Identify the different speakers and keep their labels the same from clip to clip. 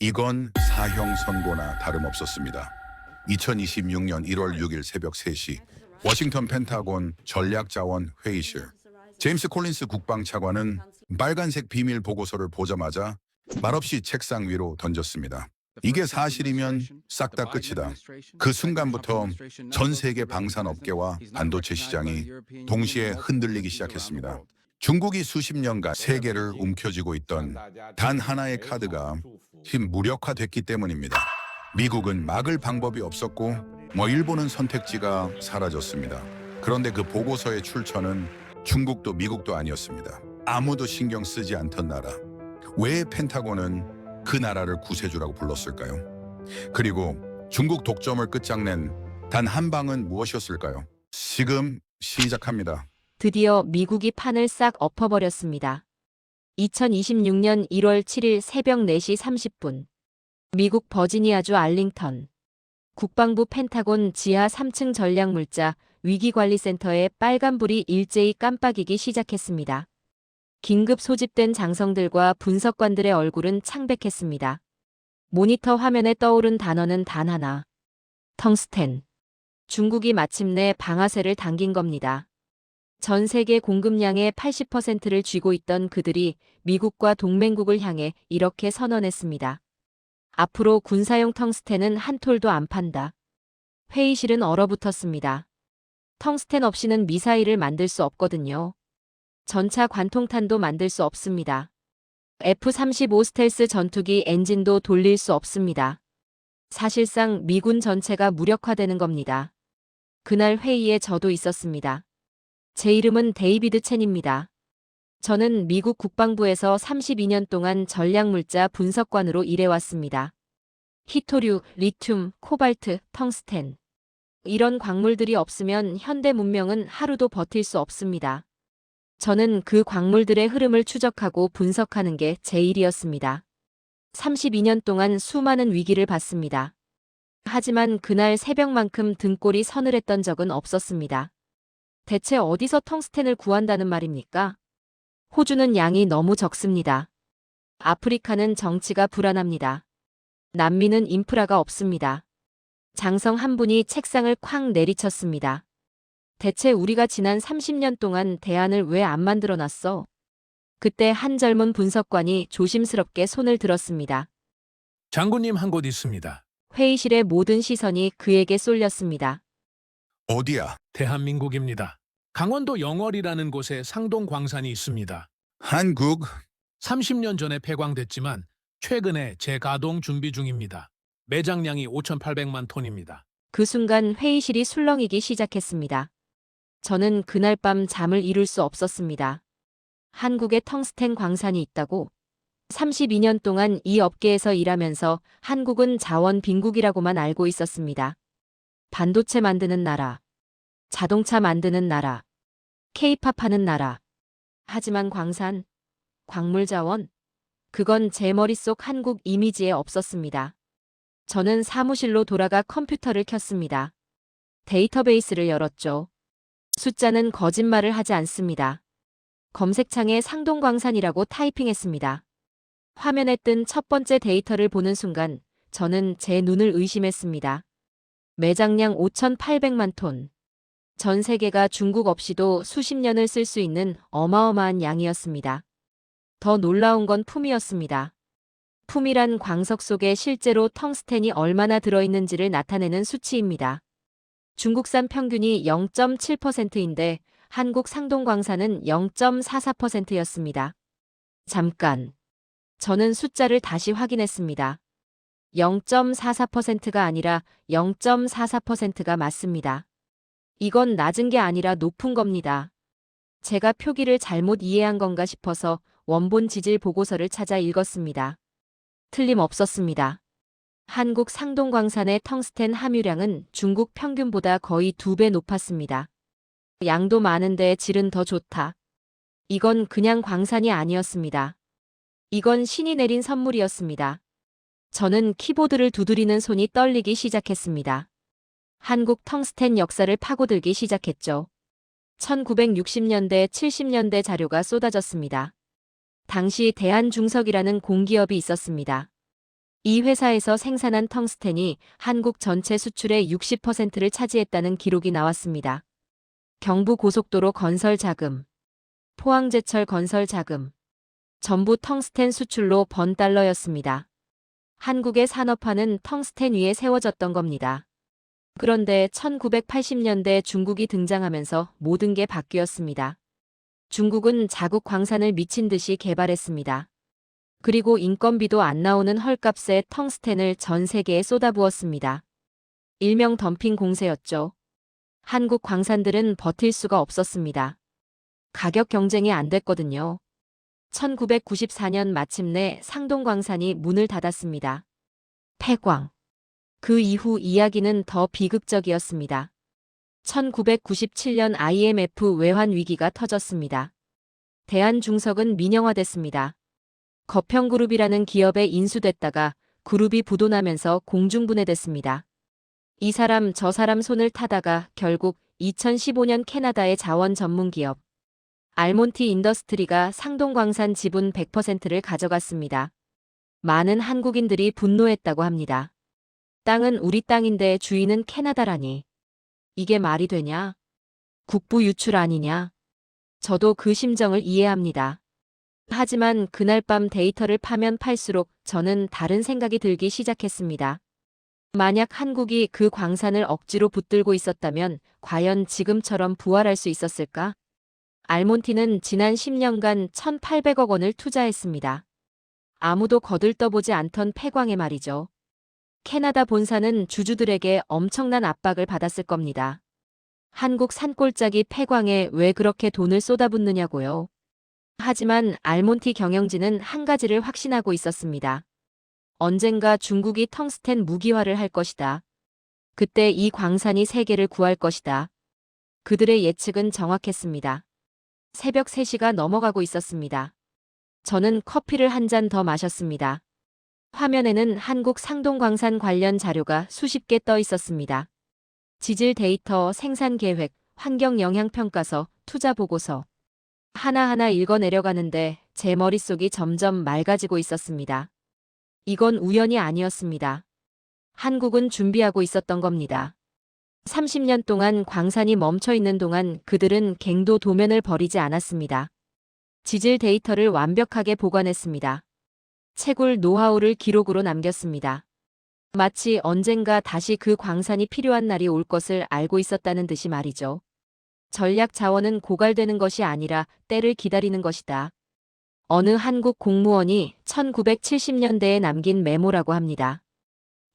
Speaker 1: 이건 사형 선고나 다름없었습니다. 2026년 1월 6일 새벽 3시 워싱턴 펜타곤 전략자원 회의실. 제임스 콜린스 국방차관은 빨간색 비밀 보고서를 보자마자 말없이 책상 위로 던졌습니다. 이게 사실이면 싹 다 끝이다. 그 순간부터 전 세계 방산업계와 반도체 시장이 동시에 흔들리기 시작했습니다. 중국이 수십 년간 세계를 움켜쥐고 있던 단 하나의 카드가 무력화됐기 때문입니다. 미국은 막을 방법이 없었고 일본은 선택지가 사라졌습니다. 그런데 그 보고서의 출처는 중국도 미국도 아니었습니다. 아무도 신경 쓰지 않던 나라. 왜 펜타곤은 그 나라를 구세주라고 불렀을까요? 그리고 중국 독점을 끝장낸 단 한 방은 무엇이었을까요? 지금 시작합니다.
Speaker 2: 드디어 미국이 판을 싹 엎어버렸습니다. 2026년 1월 7일 새벽 4시 30분. 미국 버지니아주 알링턴. 국방부 펜타곤 지하 3층 전략물자 위기관리센터에 빨간불이 일제히 깜빡이기 시작했습니다. 긴급 소집된 장성들과 분석관들의 얼굴은 창백했습니다. 모니터 화면에 떠오른 단어는 단 하나. 텅스텐. 중국이 마침내 방아쇠를 당긴 겁니다. 전 세계 공급량의 80%를 쥐고 있던 그들이 미국과 동맹국을 향해 이렇게 선언했습니다. 앞으로 군사용 텅스텐은 한 톨도 안 판다. 회의실은 얼어붙었습니다. 텅스텐 없이는 미사일을 만들 수 없거든요. 전차 관통탄도 만들 수 없습니다. F-35 스텔스 전투기 엔진도 돌릴 수 없습니다. 사실상 미군 전체가 무력화되는 겁니다. 그날 회의에 저도 있었습니다. 제 이름은 데이비드 첸입니다. 저는 미국 국방부에서 32년 동안 전략물자 분석관으로 일해왔습니다. 히토류, 리튬, 코발트, 텅스텐. 이런 광물들이 없으면 현대 문명은 하루도 버틸 수 없습니다. 저는 그 광물들의 흐름을 추적하고 분석하는 게 제 일이었습니다. 32년 동안 수많은 위기를 봤습니다. 하지만 그날 새벽만큼 등골이 서늘했던 적은 없었습니다. 대체 어디서 텅스텐을 구한다는 말입니까? 호주는 양이 너무 적습니다. 아프리카는 정치가 불안합니다. 남미는 인프라가 없습니다. 장성 한 분이 책상을 쾅 내리쳤습니다. 대체 우리가 지난 30년 동안 대안을 왜 안 만들어놨어? 그때 한 젊은 분석관이 조심스럽게 손을 들었습니다.
Speaker 3: 장군님 한 곳 있습니다.
Speaker 2: 회의실의 모든 시선이 그에게 쏠렸습니다.
Speaker 1: 어디야?
Speaker 3: 대한민국입니다. 강원도 영월이라는 곳에 상동 광산이 있습니다.
Speaker 1: 한국?
Speaker 3: 30년 전에 폐광됐지만 최근에 재가동 준비 중입니다. 매장량이 5,800만 톤입니다.
Speaker 2: 그 순간 회의실이 술렁이기 시작했습니다. 저는 그날 밤 잠을 이룰 수 없었습니다. 한국에 텅스텐 광산이 있다고? 32년 동안 이 업계에서 일하면서 한국은 자원 빈국이라고만 알고 있었습니다. 반도체 만드는 나라, 자동차 만드는 나라, 케이팝 하는 나라. 하지만 광산, 광물 자원, 그건 제 머릿속 한국 이미지에 없었습니다. 저는 사무실로 돌아가 컴퓨터를 켰습니다. 데이터베이스를 열었죠. 숫자는 거짓말을 하지 않습니다. 검색창에 상동광산이라고 타이핑했습니다. 화면에 뜬 첫 번째 데이터를 보는 순간 저는 제 눈을 의심했습니다. 매장량 5,800만 톤. 전 세계가 중국 없이도 수십 년을 쓸 수 있는 어마어마한 양이었습니다. 더 놀라운 건 품이었습니다. 품이란 광석 속에 실제로 텅스텐이 얼마나 들어있는지를 나타내는 수치입니다. 중국산 평균이 0.7%인데 한국 상동광산은 0.44%였습니다. 잠깐. 저는 숫자를 다시 확인했습니다. 0.44%가 아니라 0.44%가 맞습니다. 이건 낮은 게 아니라 높은 겁니다. 제가 표기를 잘못 이해한 건가 싶어서 원본 지질 보고서를 찾아 읽었습니다. 틀림없었습니다. 한국 상동광산의 텅스텐 함유량은 중국 평균보다 거의 2배 높았습니다. 양도 많은데 질은 더 좋다. 이건 그냥 광산이 아니었습니다. 이건 신이 내린 선물이었습니다. 저는 키보드를 두드리는 손이 떨리기 시작했습니다. 한국 텅스텐 역사를 파고들기 시작했죠. 1960년대, 70년대 자료가 쏟아졌습니다. 당시 대한중석이라는 공기업이 있었습니다. 이 회사에서 생산한 텅스텐이 한국 전체 수출의 60%를 차지했다는 기록이 나왔습니다. 경부고속도로 건설 자금, 포항제철 건설 자금, 전부 텅스텐 수출로 번 달러였습니다. 한국의 산업화는 텅스텐 위에 세워졌던 겁니다. 그런데 1980년대 중국이 등장하면서 모든 게 바뀌었습니다. 중국은 자국 광산을 미친 듯이 개발했습니다. 그리고 인건비도 안 나오는 헐값에 텅스텐을 전 세계에 쏟아부었습니다. 일명 덤핑 공세였죠. 한국 광산들은 버틸 수가 없었습니다. 가격 경쟁이 안 됐거든요. 1994년 마침내 상동광산이 문을 닫았습니다. 폐광. 그 이후 이야기는 더 비극적이었습니다. 1997년 IMF 외환 위기가 터졌습니다. 대한중석은 민영화됐습니다. 거평그룹이라는 기업에 인수됐다가 그룹이 부도나면서 공중분해됐습니다. 이 사람 저 사람 손을 타다가 결국 2015년 캐나다의 자원 전문 기업 알몬티 인더스트리가 상동광산 지분 100%를 가져갔습니다. 많은 한국인들이 분노했다고 합니다. 땅은 우리 땅인데 주인은 캐나다라니. 이게 말이 되냐? 국부 유출 아니냐? 저도 그 심정을 이해합니다. 하지만 그날 밤 데이터를 파면 팔수록 저는 다른 생각이 들기 시작했습니다. 만약 한국이 그 광산을 억지로 붙들고 있었다면 과연 지금처럼 부활할 수 있었을까? 알몬티는 지난 10년간 1,800억 원을 투자했습니다. 아무도 거들떠보지 않던 폐광에 말이죠. 캐나다 본사는 주주들에게 엄청난 압박을 받았을 겁니다. 한국 산골짜기 폐광에 왜 그렇게 돈을 쏟아붓느냐고요. 하지만 알몬티 경영진은 한 가지를 확신하고 있었습니다. 언젠가 중국이 텅스텐 무기화를 할 것이다. 그때 이 광산이 세계를 구할 것이다. 그들의 예측은 정확했습니다. 새벽 3시가 넘어가고 있었습니다. 저는 커피를 한 잔 더 마셨습니다. 화면에는 한국 상동광산 관련 자료가 수십 개 떠 있었습니다. 지질 데이터, 생산 계획, 환경 영향 평가서, 투자 보고서. 하나하나 읽어 내려가는데 제 머릿속이 점점 맑아지고 있었습니다. 이건 우연이 아니었습니다. 한국은 준비하고 있었던 겁니다. 30년 동안 광산이 멈춰 있는 동안 그들은 갱도 도면을 버리지 않았습니다. 지질 데이터를 완벽하게 보관했습니다. 채굴 노하우를 기록으로 남겼습니다. 마치 언젠가 다시 그 광산이 필요한 날이 올 것을 알고 있었다는 듯이 말이죠. 전략 자원은 고갈되는 것이 아니라 때를 기다리는 것이다. 어느 한국 공무원이 1970년대에 남긴 메모라고 합니다.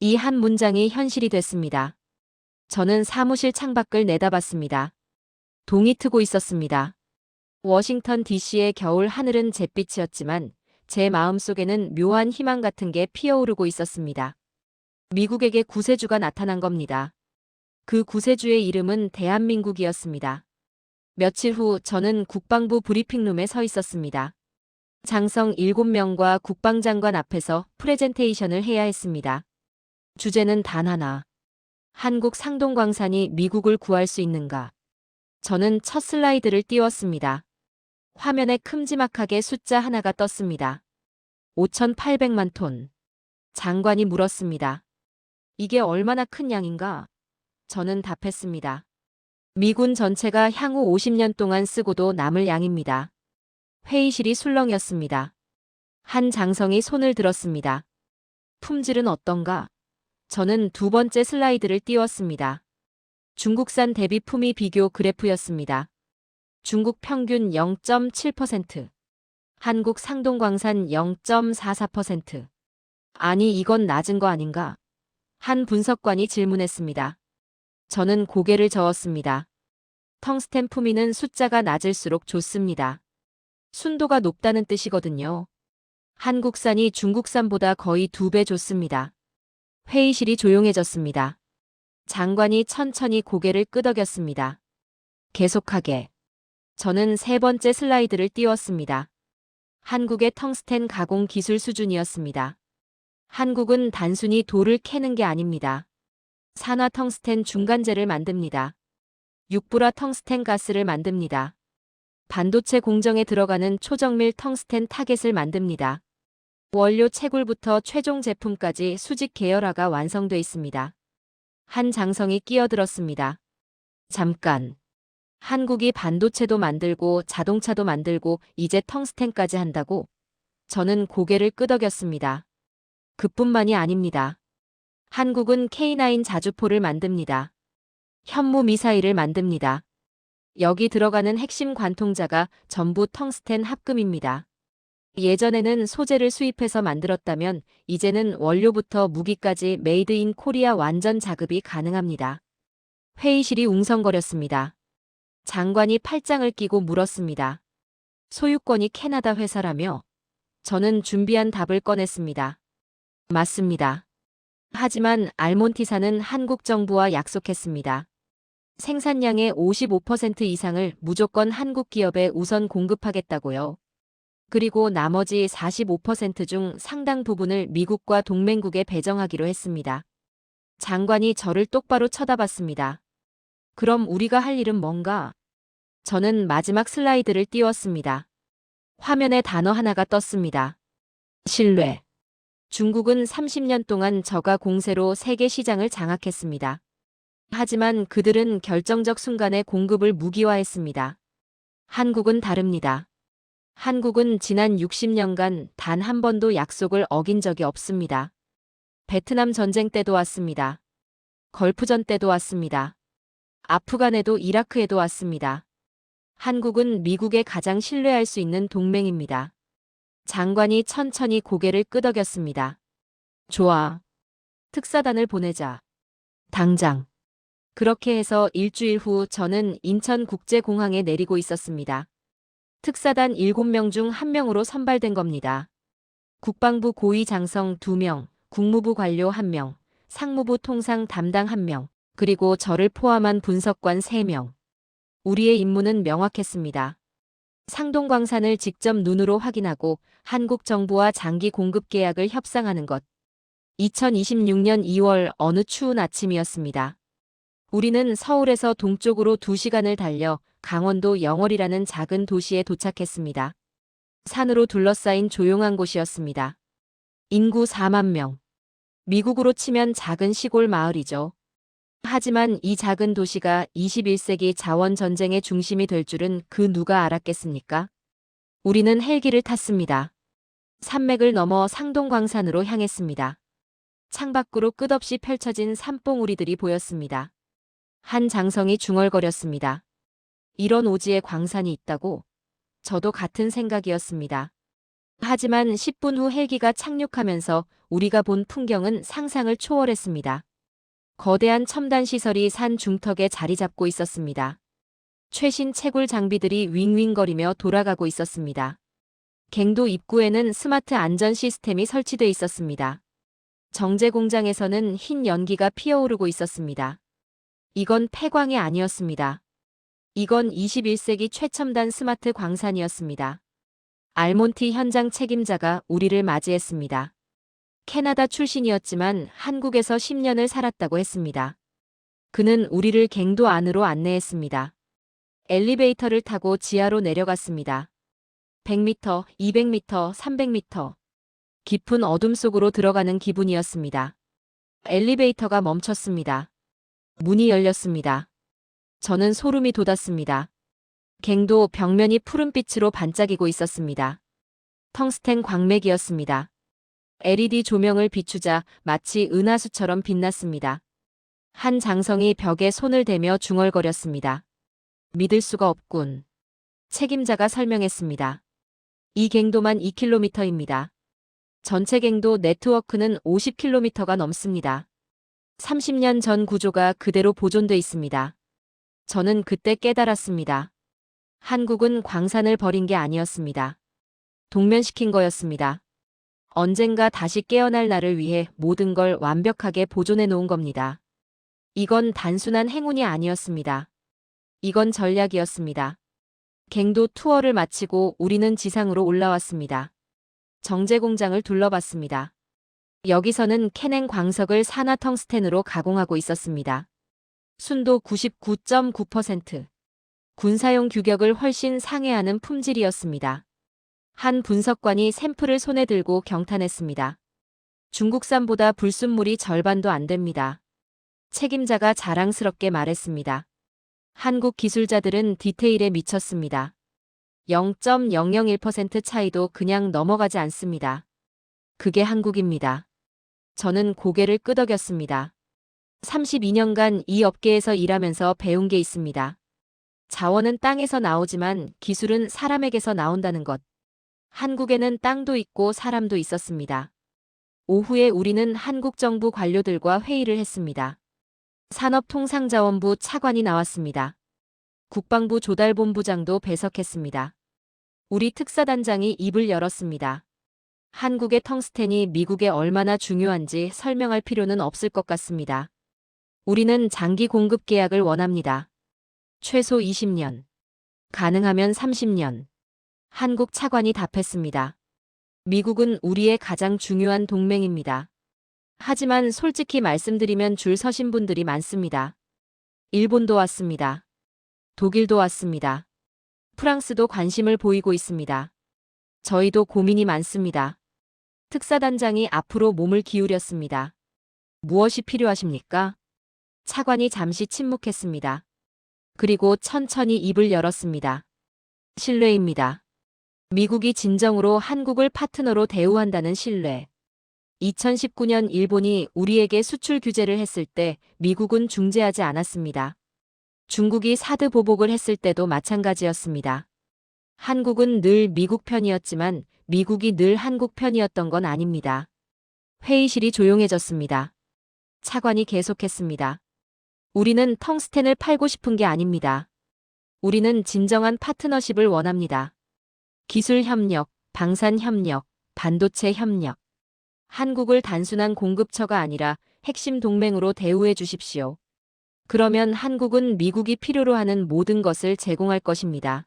Speaker 2: 이 한 문장이 현실이 됐습니다. 저는 사무실 창밖을 내다봤습니다. 동이 트고 있었습니다. 워싱턴 DC의 겨울 하늘은 잿빛이었지만 제 마음속에는 묘한 희망 같은 게 피어오르고 있었습니다. 미국에게 구세주가 나타난 겁니다. 그 구세주의 이름은 대한민국이었습니다. 며칠 후 저는 국방부 브리핑룸에 서 있었습니다. 장성 7명과 국방장관 앞에서 프레젠테이션을 해야 했습니다. 주제는 단 하나. 한국 상동광산이 미국을 구할 수 있는가? 저는 첫 슬라이드를 띄웠습니다. 화면에 큼지막하게 숫자 하나가 떴습니다. 5,800만 톤. 장관이 물었습니다. 이게 얼마나 큰 양인가? 저는 답했습니다. 미군 전체가 향후 50년 동안 쓰고도 남을 양입니다. 회의실이 술렁였습니다. 한 장성이 손을 들었습니다. 품질은 어떤가? 저는 두 번째 슬라이드를 띄웠습니다. 중국산 대비 품위 비교 그래프였습니다. 중국 평균 0.7%, 한국 상동광산 0.44%. 아니 이건 낮은 거 아닌가? 한 분석관이 질문했습니다. 저는 고개를 저었습니다. 텅스텐 품위는 숫자가 낮을수록 좋습니다. 순도가 높다는 뜻이거든요. 한국산이 중국산보다 거의 2배 좋습니다. 회의실이 조용해졌습니다. 장관이 천천히 고개를 끄덕였습니다. 계속하게. 저는 세 번째 슬라이드를 띄웠습니다. 한국의 텅스텐 가공 기술 수준이었습니다. 한국은 단순히 돌을 캐는 게 아닙니다. 산화 텅스텐 중간재를 만듭니다. 육불화 텅스텐 가스를 만듭니다. 반도체 공정에 들어가는 초정밀 텅스텐 타겟을 만듭니다. 원료 채굴부터 최종 제품까지 수직 계열화가 완성돼 있습니다. 한 장성이 끼어들었습니다. 잠깐. 한국이 반도체도 만들고 자동차도 만들고 이제 텅스텐까지 한다고? 저는 고개를 끄덕였습니다. 그뿐만이 아닙니다. 한국은 K9 자주포를 만듭니다. 현무 미사일을 만듭니다. 여기 들어가는 핵심 관통자가 전부 텅스텐 합금입니다. 예전에는 소재를 수입해서 만들었다면 이제는 원료부터 무기까지 메이드 인 코리아 완전 자급이 가능합니다. 회의실이 웅성거렸습니다. 장관이 팔짱을 끼고 물었습니다. 소유권이 캐나다 회사라며? 저는 준비한 답을 꺼냈습니다. 맞습니다. 하지만 알몬티사는 한국 정부와 약속했습니다. 생산량의 55% 이상을 무조건 한국 기업에 우선 공급하겠다고요. 그리고 나머지 45% 중 상당 부분을 미국과 동맹국에 배정하기로 했습니다. 장관이 저를 똑바로 쳐다봤습니다. 그럼 우리가 할 일은 뭔가? 저는 마지막 슬라이드를 띄웠습니다. 화면에 단어 하나가 떴습니다. 신뢰. 중국은 30년 동안 저가 공세로 세계 시장을 장악했습니다. 하지만 그들은 결정적 순간에 공급을 무기화했습니다. 한국은 다릅니다. 한국은 지난 60년간 단 한 번도 약속을 어긴 적이 없습니다. 베트남 전쟁 때도 왔습니다. 걸프전 때도 왔습니다. 아프간에도 이라크에도 왔습니다. 한국은 미국에 가장 신뢰할 수 있는 동맹입니다. 장관이 천천히 고개를 끄덕였습니다. 좋아. 특사단을 보내자. 당장. 그렇게 해서 일주일 후 저는 인천국제공항에 내리고 있었습니다. 특사단 7명 중 1명으로 선발된 겁니다. 국방부 고위 장성 2명, 국무부 관료 1명, 상무부 통상 담당 1명, 그리고 저를 포함한 분석관 3명. 우리의 임무는 명확했습니다. 상동광산을 직접 눈으로 확인하고 한국 정부와 장기 공급 계약을 협상하는 것. 2026년 2월 어느 추운 아침이었습니다. 우리는 서울에서 동쪽으로 2시간을 달려 강원도 영월이라는 작은 도시에 도착했습니다. 산으로 둘러싸인 조용한 곳이었습니다. 인구 4만 명. 미국으로 치면 작은 시골 마을이죠. 하지만 이 작은 도시가 21세기 자원 전쟁의 중심이 될 줄은 그 누가 알았겠습니까? 우리는 헬기를 탔습니다. 산맥을 넘어 상동광산으로 향했습니다. 창밖으로 끝없이 펼쳐진 산봉우리들이 보였습니다. 한 장성이 중얼거렸습니다. 이런 오지에 광산이 있다고? 저도 같은 생각이었습니다. 하지만 10분 후 헬기가 착륙하면서 우리가 본 풍경은 상상을 초월했습니다. 거대한 첨단 시설이 산 중턱에 자리 잡고 있었습니다. 최신 채굴 장비들이 윙윙거리며 돌아가고 있었습니다. 갱도 입구에는 스마트 안전 시스템이 설치돼 있었습니다. 정제 공장에서는 흰 연기가 피어오르고 있었습니다. 이건 폐광이 아니었습니다. 이건 21세기 최첨단 스마트 광산이었습니다. 알몬티 현장 책임자가 우리를 맞이했습니다. 캐나다 출신이었지만 한국에서 10년을 살았다고 했습니다. 그는 우리를 갱도 안으로 안내했습니다. 엘리베이터를 타고 지하로 내려갔습니다. 100m, 200m, 300m. 깊은 어둠 속으로 들어가는 기분이었습니다. 엘리베이터가 멈췄습니다. 문이 열렸습니다. 저는 소름이 돋았습니다. 갱도 벽면이 푸른빛으로 반짝이고 있었습니다. 텅스텐 광맥이었습니다. LED 조명을 비추자 마치 은하수처럼 빛났습니다. 한 장성이 벽에 손을 대며 중얼거렸습니다. 믿을 수가 없군. 책임자가 설명했습니다. 이 갱도만 2km입니다. 전체 갱도 네트워크는 50km가 넘습니다. 30년 전 구조가 그대로 보존돼 있습니다. 저는 그때 깨달았습니다. 한국은 광산을 버린 게 아니었습니다. 동면시킨 거였습니다. 언젠가 다시 깨어날 날을 위해 모든 걸 완벽하게 보존해 놓은 겁니다. 이건 단순한 행운이 아니었습니다. 이건 전략이었습니다. 갱도 투어를 마치고 우리는 지상으로 올라왔습니다. 정제 공장을 둘러봤습니다. 여기서는 캐넨 광석을 산화 텅스텐으로 가공하고 있었습니다. 순도 99.9%. 군사용 규격을 훨씬 상회하는 품질이었습니다. 한 분석관이 샘플을 손에 들고 경탄했습니다. 중국산보다 불순물이 절반도 안 됩니다. 책임자가 자랑스럽게 말했습니다. 한국 기술자들은 디테일에 미쳤습니다. 0.001% 차이도 그냥 넘어가지 않습니다. 그게 한국입니다. 저는 고개를 끄덕였습니다. 32년간 이 업계에서 일하면서 배운 게 있습니다. 자원은 땅에서 나오지만 기술은 사람에게서 나온다는 것. 한국에는 땅도 있고 사람도 있었습니다. 오후에 우리는 한국 정부 관료들과 회의를 했습니다. 산업통상자원부 차관이 나왔습니다. 국방부 조달본부장도 배석했습니다. 우리 특사단장이 입을 열었습니다. 한국의 텅스텐이 미국에 얼마나 중요한지 설명할 필요는 없을 것 같습니다. 우리는 장기 공급 계약을 원합니다. 최소 20년. 가능하면 30년. 한국 차관이 답했습니다. 미국은 우리의 가장 중요한 동맹입니다. 하지만 솔직히 말씀드리면 줄 서신 분들이 많습니다. 일본도 왔습니다. 독일도 왔습니다. 프랑스도 관심을 보이고 있습니다. 저희도 고민이 많습니다. 특사단장이 앞으로 몸을 기울였습니다. 무엇이 필요하십니까? 차관이 잠시 침묵했습니다. 그리고 천천히 입을 열었습니다. 신뢰입니다. 미국이 진정으로 한국을 파트너로 대우한다는 신뢰. 2019년 일본이 우리에게 수출 규제를 했을 때 미국은 중재하지 않았습니다. 중국이 사드 보복을 했을 때도 마찬가지였습니다. 한국은 늘 미국 편이었지만 미국이 늘 한국 편이었던 건 아닙니다. 회의실이 조용해졌습니다. 차관이 계속했습니다. 우리는 텅스텐을 팔고 싶은 게 아닙니다. 우리는 진정한 파트너십을 원합니다. 기술 협력, 방산 협력, 반도체 협력. 한국을 단순한 공급처가 아니라 핵심 동맹으로 대우해 주십시오. 그러면 한국은 미국이 필요로 하는 모든 것을 제공할 것입니다.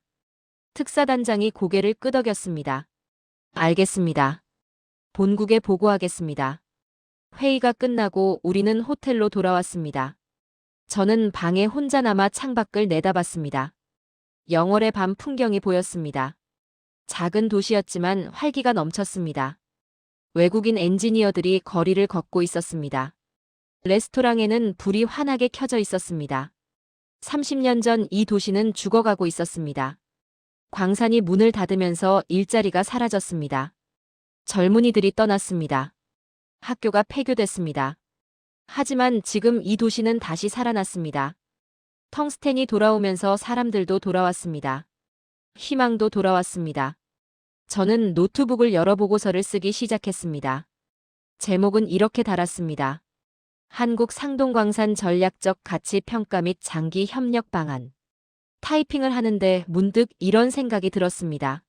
Speaker 2: 특사단장이 고개를 끄덕였습니다. 알겠습니다. 본국에 보고하겠습니다. 회의가 끝나고 우리는 호텔로 돌아왔습니다. 저는 방에 혼자 남아 창밖을 내다봤습니다. 영월의 밤 풍경이 보였습니다. 작은 도시였지만 활기가 넘쳤습니다. 외국인 엔지니어들이 거리를 걷고 있었습니다. 레스토랑에는 불이 환하게 켜져 있었습니다. 30년 전 이 도시는 죽어가고 있었습니다. 광산이 문을 닫으면서 일자리가 사라졌습니다. 젊은이들이 떠났습니다. 학교가 폐교됐습니다. 하지만 지금 이 도시는 다시 살아났습니다. 텅스텐이 돌아오면서 사람들도 돌아왔습니다. 희망도 돌아왔습니다. 저는 노트북을 열어 보고서를 쓰기 시작했습니다. 제목은 이렇게 달았습니다. 한국 상동광산 전략적 가치 평가 및 장기 협력 방안. 타이핑을 하는데 문득 이런 생각이 들었습니다.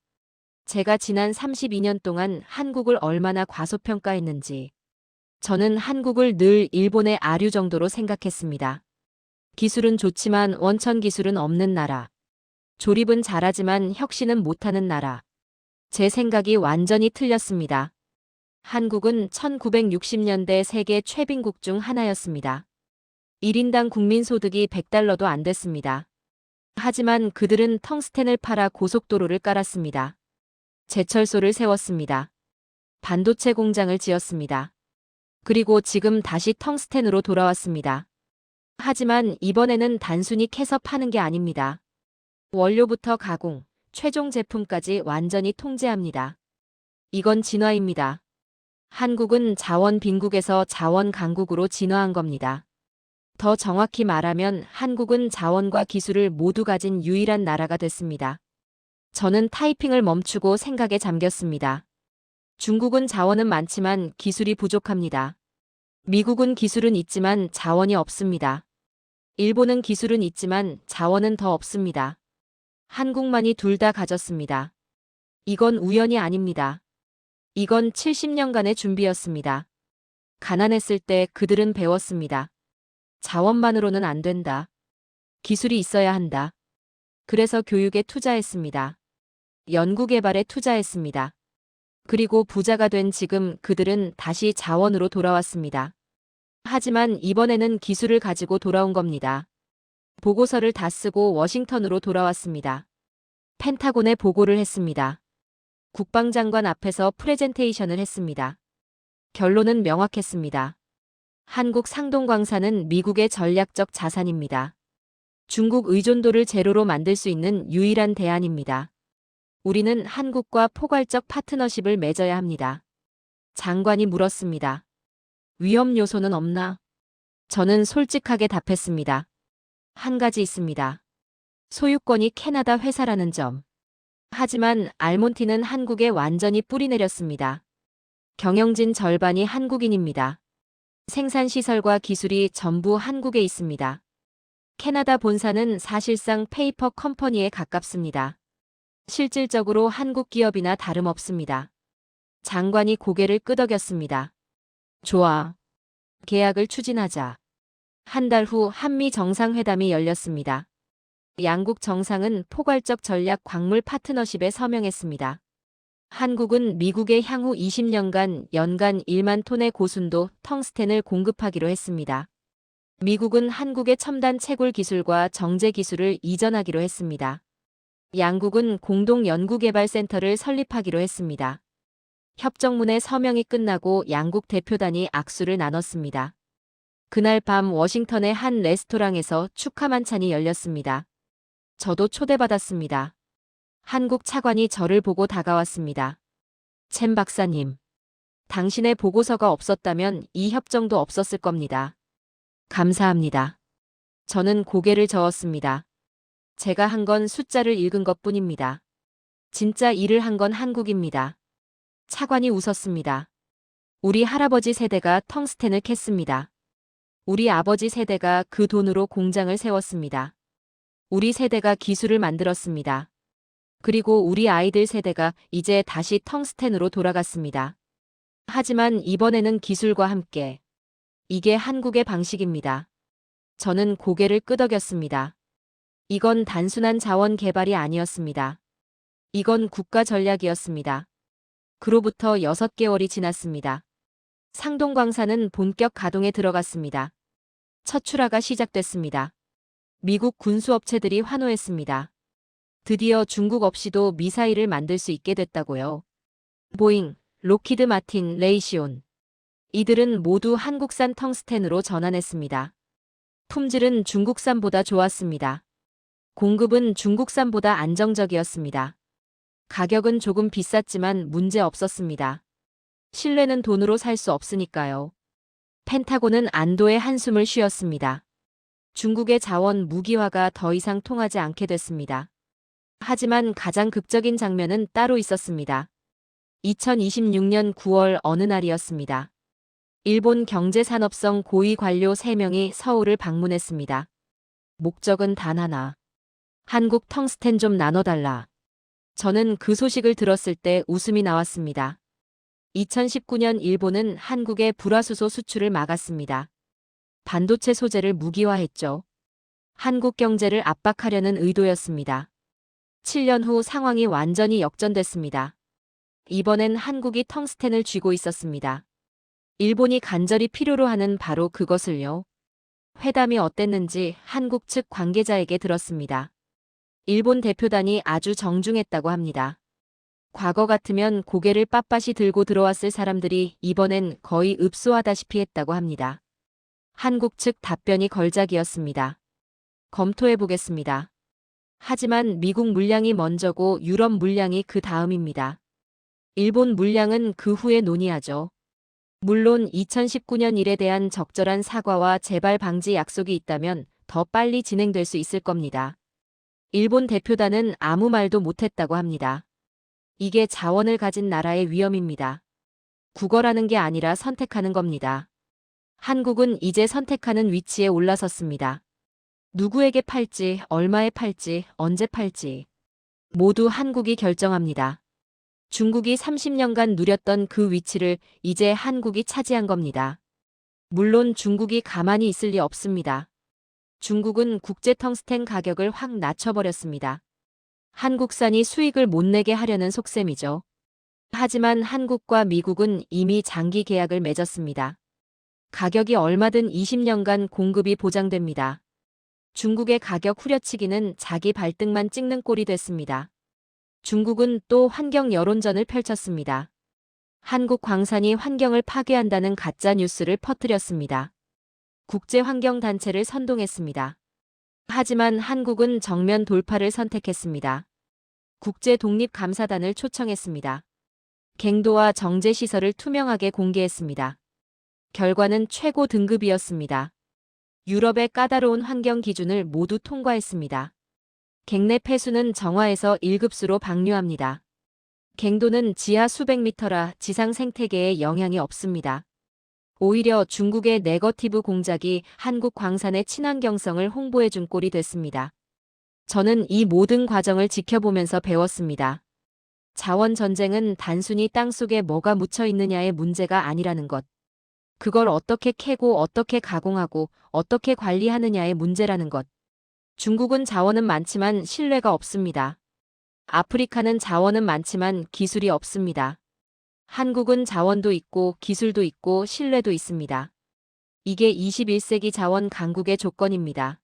Speaker 2: 제가 지난 32년 동안 한국을 얼마나 과소평가했는지. 저는 한국을 늘 일본의 아류 정도로 생각했습니다. 기술은 좋지만 원천 기술은 없는 나라. 조립은 잘하지만 혁신은 못하는 나라. 제 생각이 완전히 틀렸습니다. 한국은 1960년대 세계 최빈국 중 하나였습니다. 1인당 국민소득이 100달러도 안 됐습니다. 하지만 그들은 텅스텐을 팔아 고속도로를 깔았습니다. 제철소를 세웠습니다. 반도체 공장을 지었습니다. 그리고 지금 다시 텅스텐으로 돌아왔습니다. 하지만 이번에는 단순히 캐서 파는 게 아닙니다. 원료부터 가공, 최종 제품까지 완전히 통제합니다. 이건 진화입니다. 한국은 자원 빈국에서 자원 강국으로 진화한 겁니다. 더 정확히 말하면 한국은 자원과 기술을 모두 가진 유일한 나라가 됐습니다. 저는 타이핑을 멈추고 생각에 잠겼습니다. 중국은 자원은 많지만 기술이 부족합니다. 미국은 기술은 있지만 자원이 없습니다. 일본은 기술은 있지만 자원은 더 없습니다. 한국만이 둘 다 가졌습니다. 이건 우연이 아닙니다. 이건 70년간의 준비였습니다. 가난했을 때 그들은 배웠습니다. 자원만으로는 안 된다. 기술이 있어야 한다. 그래서 교육에 투자했습니다. 연구개발에 투자했습니다. 그리고 부자가 된 지금 그들은 다시 자원으로 돌아왔습니다. 하지만 이번에는 기술을 가지고 돌아온 겁니다. 보고서를 다 쓰고 워싱턴으로 돌아왔습니다. 펜타곤에 보고를 했습니다. 국방장관 앞에서 프레젠테이션을 했습니다. 결론은 명확했습니다. 한국 상동광산은 미국의 전략적 자산입니다. 중국 의존도를 제로로 만들 수 있는 유일한 대안입니다. 우리는 한국과 포괄적 파트너십을 맺어야 합니다. 장관이 물었습니다. 위험 요소는 없나? 저는 솔직하게 답했습니다. 한 가지 있습니다. 소유권이 캐나다 회사라는 점. 하지만 알몬티는 한국에 완전히 뿌리내렸습니다. 경영진 절반이 한국인입니다. 생산시설과 기술이 전부 한국에 있습니다. 캐나다 본사는 사실상 페이퍼 컴퍼니에 가깝습니다. 실질적으로 한국 기업이나 다름없습니다. 장관이 고개를 끄덕였습니다. 좋아. 계약을 추진하자. 한 달 후 한미 정상회담이 열렸습니다. 양국 정상은 포괄적 전략 광물 파트너십에 서명했습니다. 한국은 미국에 향후 20년간 연간 1만 톤의 고순도 텅스텐을 공급하기로 했습니다. 미국은 한국의 첨단 채굴 기술과 정제 기술을 이전하기로 했습니다. 양국은 공동 연구개발센터를 설립하기로 했습니다. 협정문의 서명이 끝나고 양국 대표단이 악수를 나눴습니다. 그날 밤 워싱턴의 한 레스토랑에서 축하 만찬이 열렸습니다. 저도 초대받았습니다. 한국 차관이 저를 보고 다가왔습니다. chen 박사님, 당신의 보고서가 없었다면 이 협정도 없었을 겁니다. 감사합니다. 저는 고개를 저었습니다. 제가 한 건 숫자를 읽은 것뿐입니다. 진짜 일을 한 건 한국입니다. 차관이 웃었습니다. 우리 할아버지 세대가 텅스텐을 캤습니다. 우리 아버지 세대가 그 돈으로 공장을 세웠습니다. 우리 세대가 기술을 만들었습니다. 그리고 우리 아이들 세대가 이제 다시 텅스텐으로 돌아갔습니다. 하지만 이번에는 기술과 함께. 이게 한국의 방식입니다. 저는 고개를 끄덕였습니다. 이건 단순한 자원 개발이 아니었습니다. 이건 국가 전략이었습니다. 그로부터 6개월이 지났습니다. 상동광산은 본격 가동에 들어갔습니다. 첫 출하가 시작됐습니다. 미국 군수업체들이 환호했습니다. 드디어 중국 없이도 미사일을 만들 수 있게 됐다고요. 보잉, 록히드 마틴, 레이시온. 이들은 모두 한국산 텅스텐으로 전환했습니다. 품질은 중국산보다 좋았습니다. 공급은 중국산보다 안정적이었습니다. 가격은 조금 비쌌지만 문제 없었습니다. 신뢰는 돈으로 살 수 없으니까요. 펜타곤은 안도의 한숨을 쉬었습니다. 중국의 자원 무기화가 더 이상 통하지 않게 됐습니다. 하지만 가장 극적인 장면은 따로 있었습니다. 2026년 9월 어느 날이었습니다. 일본 경제산업성 고위 관료 3명이 서울을 방문했습니다. 목적은 단 하나. 한국 텅스텐 좀 나눠달라. 저는 그 소식을 들었을 때 웃음이 나왔습니다. 2019년 일본은 한국의 불화수소 수출을 막았습니다. 반도체 소재를 무기화했죠. 한국 경제를 압박하려는 의도였습니다. 7년 후 상황이 완전히 역전됐습니다. 이번엔 한국이 텅스텐을 쥐고 있었습니다. 일본이 간절히 필요로 하는 바로 그것을요. 회담이 어땠는지 한국 측 관계자에게 들었습니다. 일본 대표단이 아주 정중했다고 합니다. 과거 같으면 고개를 빳빳이 들고 들어왔을 사람들이 이번엔 거의 읍소하다시피 했다고 합니다. 한국 측 답변이 걸작이었습니다. 검토해보겠습니다. 하지만 미국 물량이 먼저고 유럽 물량이 그 다음입니다. 일본 물량은 그 후에 논의하죠. 물론 2019년 일에 대한 적절한 사과와 재발 방지 약속이 있다면 더 빨리 진행될 수 있을 겁니다. 일본 대표단은 아무 말도 못했다고 합니다. 이게 자원을 가진 나라의 위험입니다. 구걸하는 게 아니라 선택하는 겁니다. 한국은 이제 선택하는 위치에 올라섰습니다. 누구에게 팔지, 얼마에 팔지, 언제 팔지. 모두 한국이 결정합니다. 중국이 30년간 누렸던 그 위치를 이제 한국이 차지한 겁니다. 물론 중국이 가만히 있을 리 없습니다. 중국은 국제 텅스텐 가격을 확 낮춰버렸습니다. 한국산이 수익을 못 내게 하려는 속셈이죠. 하지만 한국과 미국은 이미 장기 계약을 맺었습니다. 가격이 얼마든 20년간 공급이 보장됩니다. 중국의 가격 후려치기는 자기 발등만 찍는 꼴이 됐습니다. 중국은 또 환경 여론전을 펼쳤습니다. 한국 광산이 환경을 파괴한다는 가짜 뉴스를 퍼뜨렸습니다. 국제환경단체를 선동했습니다. 하지만 한국은 정면 돌파를 선택했습니다. 국제독립감사단을 초청했습니다. 갱도와 정제시설을 투명하게 공개했습니다. 결과는 최고 등급이었습니다. 유럽의 까다로운 환경 기준을 모두 통과했습니다. 갱내 폐수는 정화에서 1급수로 방류합니다. 갱도는 지하 수백 미터라 지상 생태계에 영향이 없습니다. 오히려 중국의 네거티브 공작이 한국 광산의 친환경성을 홍보해준 꼴이 됐습니다. 저는 이 모든 과정을 지켜보면서 배웠습니다. 자원 전쟁은 단순히 땅속에 뭐가 묻혀 있느냐의 문제가 아니라는 것. 그걸 어떻게 캐고 어떻게 가공하고 어떻게 관리하느냐의 문제라는 것. 중국은 자원은 많지만 신뢰가 없습니다. 아프리카는 자원은 많지만 기술이 없습니다. 한국은 자원도 있고 기술도 있고 신뢰도 있습니다. 이게 21세기 자원 강국의 조건입니다.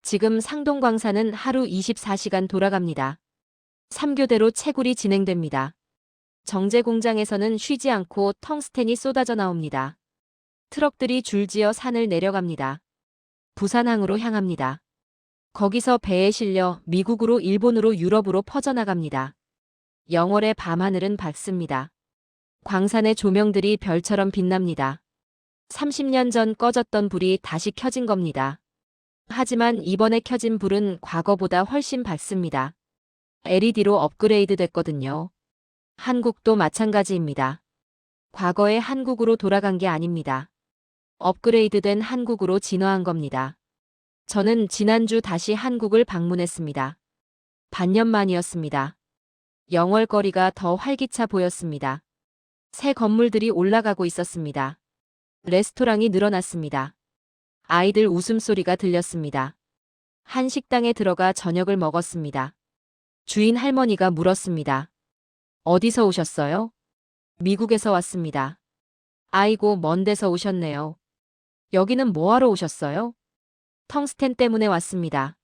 Speaker 2: 지금 상동광산은 하루 24시간 돌아갑니다. 3교대로 채굴이 진행됩니다. 정제 공장에서는 쉬지 않고 텅스텐이 쏟아져 나옵니다. 트럭들이 줄지어 산을 내려갑니다. 부산항으로 향합니다. 거기서 배에 실려 미국으로 일본으로 유럽으로 퍼져나갑니다. 영월의 밤하늘은 밝습니다. 광산의 조명들이 별처럼 빛납니다. 30년 전 꺼졌던 불이 다시 켜진 겁니다. 하지만 이번에 켜진 불은 과거보다 훨씬 밝습니다. LED로 업그레이드 됐거든요. 한국도 마찬가지입니다. 과거의 한국으로 돌아간 게 아닙니다. 업그레이드된 한국으로 진화한 겁니다. 저는 지난주 다시 한국을 방문했습니다. 반년 만이었습니다. 영월거리가 더 활기차 보였습니다. 새 건물들이 올라가고 있었습니다. 레스토랑이 늘어났습니다. 아이들 웃음소리가 들렸습니다. 한 식당에 들어가 저녁을 먹었습니다. 주인 할머니가 물었습니다. 어디서 오셨어요? 미국에서 왔습니다. 아이고, 먼 데서 오셨네요. 여기는 뭐하러 오셨어요? 텅스텐 때문에 왔습니다.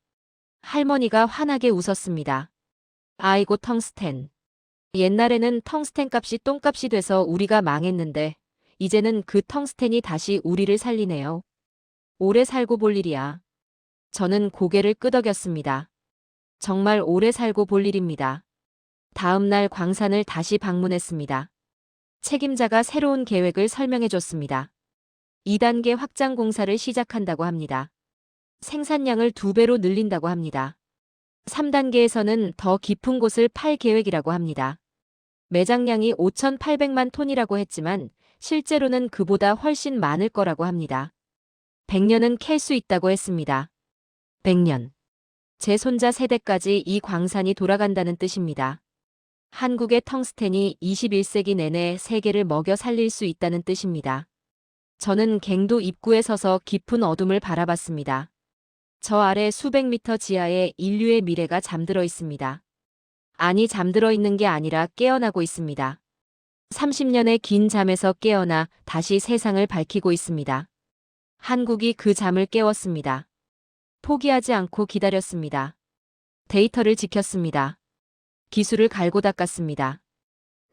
Speaker 2: 할머니가 환하게 웃었습니다. 아이고, 텅스텐. 옛날에는 텅스텐 값이 똥값이 돼서 우리가 망했는데 이제는 그 텅스텐이 다시 우리를 살리네요. 오래 살고 볼 일이야. 저는 고개를 끄덕였습니다. 정말 오래 살고 볼 일입니다. 다음 날 광산을 다시 방문했습니다. 책임자가 새로운 계획을 설명해 줬습니다. 2단계 확장 공사를 시작한다고 합니다. 생산량을 2배로 늘린다고 합니다. 3단계에서는 더 깊은 곳을 팔 계획이라고 합니다. 매장량이 5,800만 톤이라고 했지만 실제로는 그보다 훨씬 많을 거라고 합니다. 100년은 캘 수 있다고 했습니다. 100년. 제 손자 세대까지 이 광산이 돌아간다는 뜻입니다. 한국의 텅스텐이 21세기 내내 세계를 먹여 살릴 수 있다는 뜻입니다. 저는 갱도 입구에 서서 깊은 어둠을 바라봤습니다. 저 아래 수백 미터 지하에 인류의 미래가 잠들어 있습니다. 아니, 잠들어 있는 게 아니라 깨어나고 있습니다. 30년의 긴 잠에서 깨어나 다시 세상을 밝히고 있습니다. 한국이 그 잠을 깨웠습니다. 포기하지 않고 기다렸습니다. 데이터를 지켰습니다. 기술을 갈고 닦았습니다.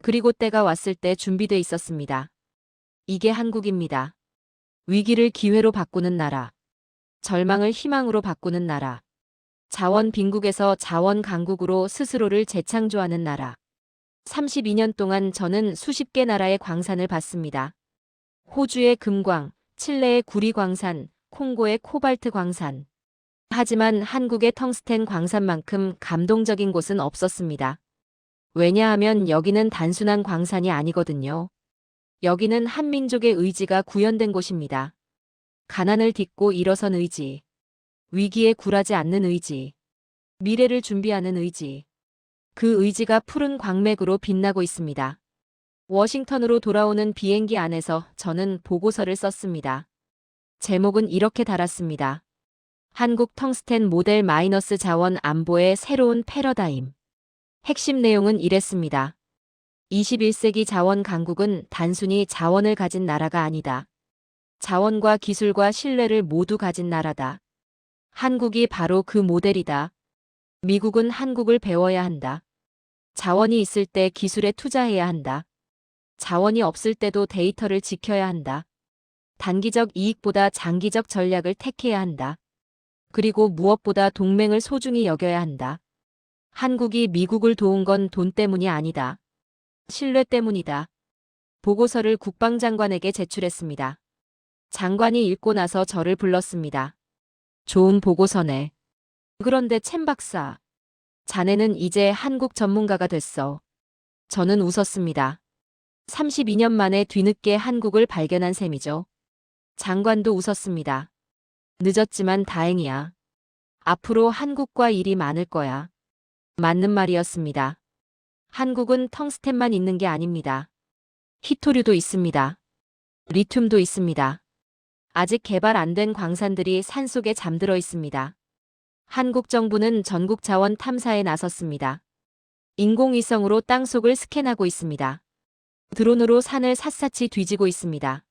Speaker 2: 그리고 때가 왔을 때 준비돼 있었습니다. 이게 한국입니다. 위기를 기회로 바꾸는 나라. 절망을 희망으로 바꾸는 나라. 자원 빈국에서 자원 강국으로 스스로를 재창조하는 나라. 32년 동안 저는 수십 개 나라의 광산을 봤습니다. 호주의 금광, 칠레의 구리 광산, 콩고의 코발트 광산. 하지만 한국의 텅스텐 광산만큼 감동적인 곳은 없었습니다. 왜냐하면 여기는 단순한 광산이 아니거든요. 여기는 한민족의 의지가 구현된 곳입니다. 가난을 딛고 일어선 의지. 위기에 굴하지 않는 의지. 미래를 준비하는 의지. 그 의지가 푸른 광맥으로 빛나고 있습니다. 워싱턴으로 돌아오는 비행기 안에서 저는 보고서를 썼습니다. 제목은 이렇게 달았습니다. 한국 텅스텐 모델 마이너스 자원 안보의 새로운 패러다임. 핵심 내용은 이랬습니다. 21세기 자원 강국은 단순히 자원을 가진 나라가 아니다. 자원과 기술과 신뢰를 모두 가진 나라다. 한국이 바로 그 모델이다. 미국은 한국을 배워야 한다. 자원이 있을 때 기술에 투자해야 한다. 자원이 없을 때도 데이터를 지켜야 한다. 단기적 이익보다 장기적 전략을 택해야 한다. 그리고 무엇보다 동맹을 소중히 여겨야 한다. 한국이 미국을 도운 건 돈 때문이 아니다. 신뢰 때문이다. 보고서를 국방장관에게 제출했습니다. 장관이 읽고 나서 저를 불렀습니다. 좋은 보고서네. 그런데 챔 박사, 자네는 이제 한국 전문가가 됐어. 저는 웃었습니다. 32년 만에 뒤늦게 한국을 발견한 셈이죠. 장관도 웃었습니다. 늦었지만 다행이야. 앞으로 한국과 일이 많을 거야. 맞는 말이었습니다. 한국은 텅스텐만 있는 게 아닙니다. 히토류도 있습니다. 리튬도 있습니다. 아직 개발 안 된 광산들이 산속에 잠들어 있습니다. 한국 정부는 전국 자원 탐사에 나섰습니다. 인공위성으로 땅속을 스캔하고 있습니다. 드론으로 산을 샅샅이 뒤지고 있습니다.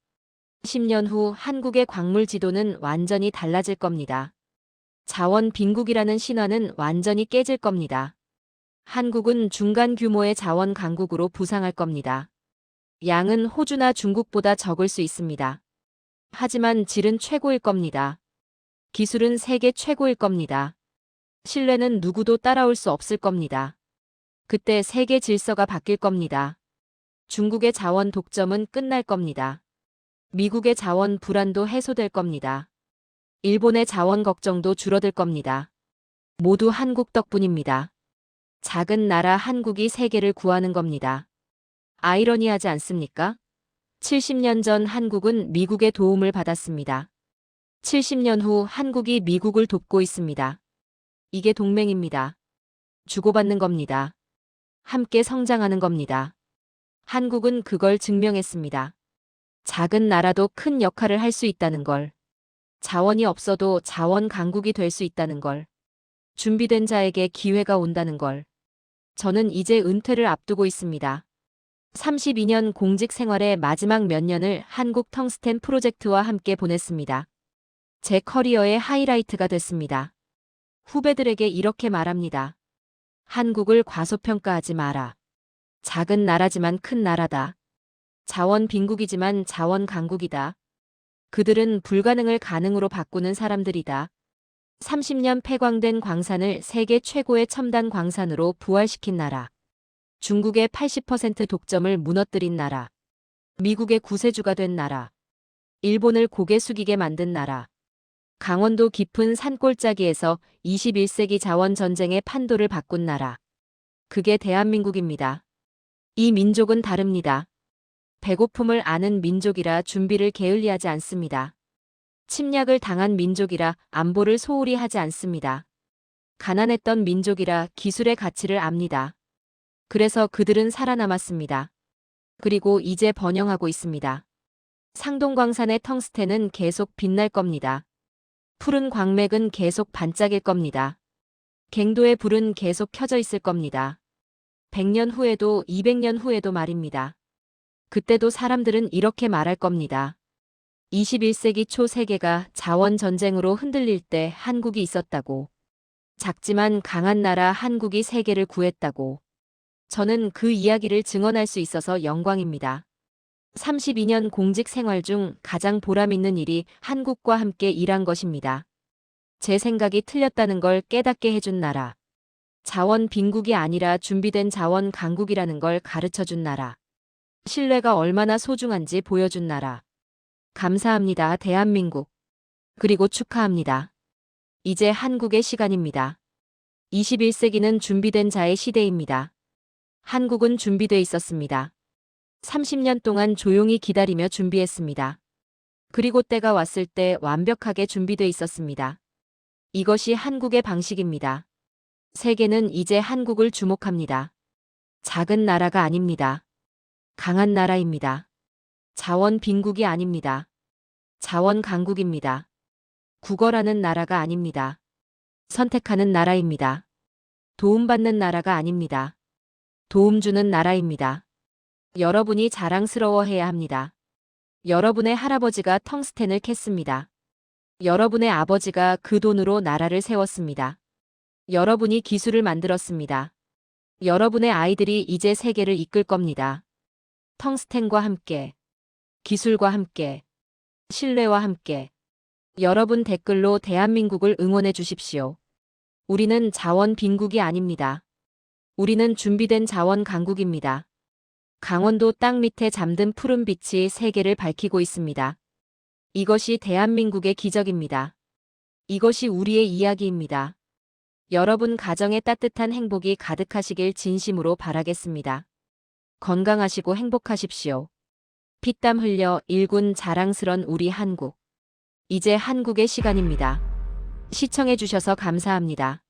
Speaker 2: 10년 후 한국의 광물 지도는 완전히 달라질 겁니다. 자원 빈국이라는 신화는 완전히 깨질 겁니다. 한국은 중간 규모의 자원 강국으로 부상할 겁니다. 양은 호주나 중국보다 적을 수 있습니다. 하지만 질은 최고일 겁니다. 기술은 세계 최고일 겁니다. 신뢰는 누구도 따라올 수 없을 겁니다. 그때 세계 질서가 바뀔 겁니다. 중국의 자원 독점은 끝날 겁니다. 미국의 자원 불안도 해소될 겁니다. 일본의 자원 걱정도 줄어들 겁니다. 모두 한국 덕분입니다. 작은 나라 한국이 세계를 구하는 겁니다. 아이러니하지 않습니까? 70년 전 한국은 미국의 도움을 받았습니다. 70년 후 한국이 미국을 돕고 있습니다. 이게 동맹입니다. 주고받는 겁니다. 함께 성장하는 겁니다. 한국은 그걸 증명했습니다. 작은 나라도 큰 역할을 할 수 있다는 걸. 자원이 없어도 자원 강국이 될 수 있다는 걸. 준비된 자에게 기회가 온다는 걸. 저는 이제 은퇴를 앞두고 있습니다. 32년 공직 생활의 마지막 몇 년을 한국 텅스텐 프로젝트와 함께 보냈습니다. 제 커리어의 하이라이트가 됐습니다. 후배들에게 이렇게 말합니다. 한국을 과소평가하지 마라. 작은 나라지만 큰 나라다. 자원 빈국이지만 자원 강국이다. 그들은 불가능을 가능으로 바꾸는 사람들이다. 30년 폐광된 광산을 세계 최고의 첨단 광산으로 부활시킨 나라. 중국의 80% 독점을 무너뜨린 나라. 미국의 구세주가 된 나라. 일본을 고개 숙이게 만든 나라. 강원도 깊은 산골짜기에서 21세기 자원 전쟁의 판도를 바꾼 나라. 그게 대한민국입니다. 이 민족은 다릅니다. 배고픔을 아는 민족이라 준비를 게을리하지 않습니다. 침략을 당한 민족이라 안보를 소홀히 하지 않습니다. 가난했던 민족이라 기술의 가치를 압니다. 그래서 그들은 살아남았습니다. 그리고 이제 번영하고 있습니다. 상동광산의 텅스텐은 계속 빛날 겁니다. 푸른 광맥은 계속 반짝일 겁니다. 갱도의 불은 계속 켜져 있을 겁니다. 100년 후에도 200년 후에도 말입니다. 그때도 사람들은 이렇게 말할 겁니다. 21세기 초 세계가 자원 전쟁으로 흔들릴 때 한국이 있었다고. 작지만 강한 나라 한국이 세계를 구했다고. 저는 그 이야기를 증언할 수 있어서 영광입니다. 32년 공직 생활 중 가장 보람 있는 일이 한국과 함께 일한 것입니다. 제 생각이 틀렸다는 걸 깨닫게 해준 나라. 자원 빈국이 아니라 준비된 자원 강국이라는 걸 가르쳐준 나라. 신뢰가 얼마나 소중한지 보여준 나라. 감사합니다, 대한민국. 그리고 축하합니다. 이제 한국의 시간입니다. 21세기는 준비된 자의 시대입니다. 한국은 준비돼 있었습니다. 30년 동안 조용히 기다리며 준비했습니다. 그리고 때가 왔을 때 완벽하게 준비돼 있었습니다. 이것이 한국의 방식입니다. 세계는 이제 한국을 주목합니다. 작은 나라가 아닙니다. 강한 나라입니다. 자원 빈국이 아닙니다. 자원 강국입니다. 구걸하는 나라가 아닙니다. 선택하는 나라입니다. 도움받는 나라가 아닙니다. 도움 주는 나라입니다. 여러분이 자랑스러워해야 합니다. 여러분의 할아버지가 텅스텐을 캤습니다. 여러분의 아버지가 그 돈으로 나라를 세웠습니다. 여러분이 기술을 만들었습니다. 여러분의 아이들이 이제 세계를 이끌 겁니다. 텅스텐과 함께, 기술과 함께, 신뢰와 함께. 여러분 댓글로 대한민국을 응원해 주십시오. 우리는 자원 빈국이 아닙니다. 우리는 준비된 자원 강국입니다. 강원도 땅 밑에 잠든 푸른 빛이 세계를 밝히고 있습니다. 이것이 대한민국의 기적입니다. 이것이 우리의 이야기입니다. 여러분 가정에 따뜻한 행복이 가득하시길 진심으로 바라겠습니다. 건강하시고 행복하십시오. 피땀 흘려 일군 자랑스런 우리 한국. 이제 한국의 시간입니다. 시청해 주셔서 감사합니다.